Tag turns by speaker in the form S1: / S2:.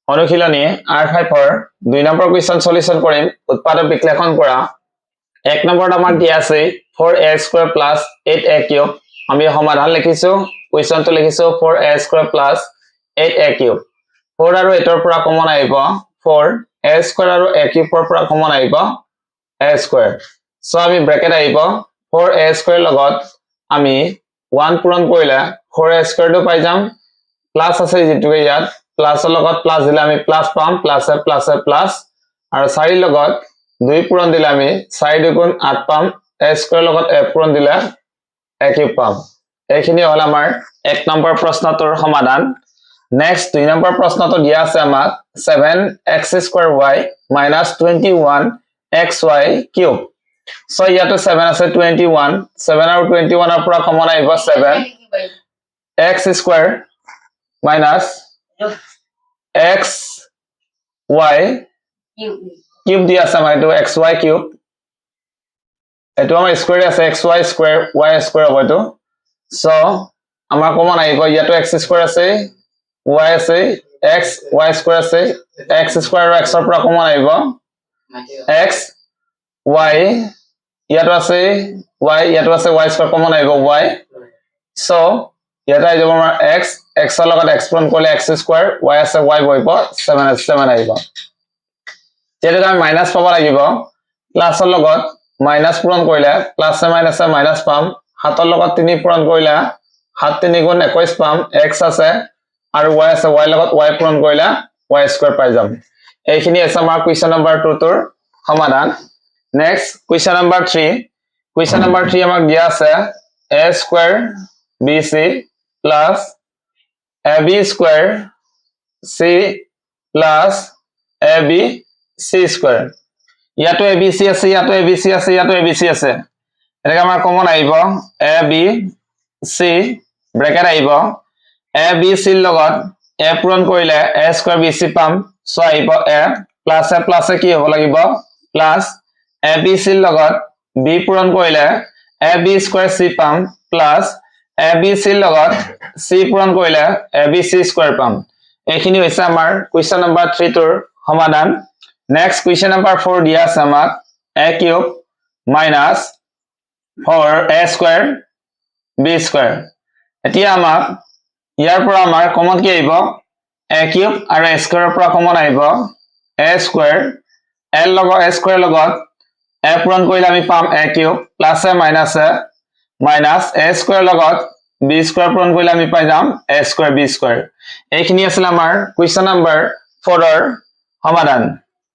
S1: অনুশীলনী R5 2 number question solution কৰিম উৎপাদক বিশ্লেষণ কৰা 1 নম্বৰত আমাক দিয়া আছে 4a² + 8a³ আমি সমাধান লিখিছো কোৱেশ্চনটো লিখিছো 4a² + 8a³ 4 আৰু 8 ৰ পৰা কমন আহিব 4a² আৰু a³ ৰ পৰা কমন আহিব a² সো আমি ব্ৰেকেট আহিব 4a² লগত আমি 1 পূৰণ কৰিলে 4a² টো পাই যাম প্লাস আছে যেটুকে ইয়াত প্লাস লগত প্লাস দিলে আমি প্লাস পাম প্লাস প্লাস আৰু 4 লগত 2 পূৰণ দিলে আমি 4 দুগুণ 8 পাম a² লগত a পূৰণ দিলে a³ পাম এইখিনি হল আমাৰ 1 নম্বৰ প্ৰশ্নটোৰ সমাধান নেক্সট 2 নম্বৰ প্ৰশ্নটো দিয়া আছে আমাক 7x² y - 21xy³ সো ইয়াতে 7 আছে 21 7 আৰু 21 ৰ পৰা কমন আহিব 7x² minus x y cube দিয়া আছে মানে এটো xy cube এটো আমাৰ স্কয়াৰ আছে xy square y square হ'ব এটো সো আমাৰ কমন আহিব ইয়াতো x² আছে y আছে x y square আছে x² আৰু x ৰ পৰা কমন আহিব x y ইয়াতো আছে y ইয়াতো আছে y square কমন আহিব y সো ইয়াতে আহিব আমাৰ x x ৰ লগত x পূৰণ কৰিলে x² y আছে y বহিব 7 আহিব যেটা আমি মাইনাস পাব লাগিব প্লাসৰ লগত মাইনাস পূৰণ কৰিলে প্লাস মাইনাস পাম 7 ৰ লগত 3 পূৰণ কৰিলে 7 3 গুণ 21 পাম x আছে আৰু y আছে y লগত y পূৰণ কৰিলে y² পাই যাম এইখিনি আছে আমাৰ কোৱেশ্চন নম্বৰ 2 টোৰ সমাধান নেক্সট কোৱেশ্চন নম্বৰ 3 আমাক দিয়া আছে a² bc plus ab² c plus abc² ইয়াতো abc আছে ইয়াতো abc আছে ইয়াতো abc আছে এটা আমাৰ কমন আহিব abc ব্ৰেকেট আহিব abc ৰ লগত a পূৰণ কৰিলে a² bc পাম সো আহিব a প্লাস কি হ'ব লাগিব প্লাস abc ৰ লগত b পূৰণ কৰিলে ab² c পাম প্লাস abc ৰ লগত c পূৰণ কৰিলে abc² পাম এইখিনি হৈছে আমাৰ কোৱেশ্চন নম্বৰ 3 টোৰ সমাধান নেক্সট কোৱেশ্চন নম্বৰ 4 দিয়া আছে আমাক a³ minus 4a² b² এতিয়া আমাক ইয়াৰ পৰা আমাৰ কমন কি আহিব a³ আৰু a² ৰ পৰা কমন আহিব a² a² লগত a পূৰণ কৰিলে আমি পাম a³ প্লাস মাইনাস a² লগত b² পূৰণ কৰিলে আমি পাই যাম a² b² এইখিনি আছিল আমাৰ কোৱেশ্চন নম্বৰ 4 ৰ সমাধান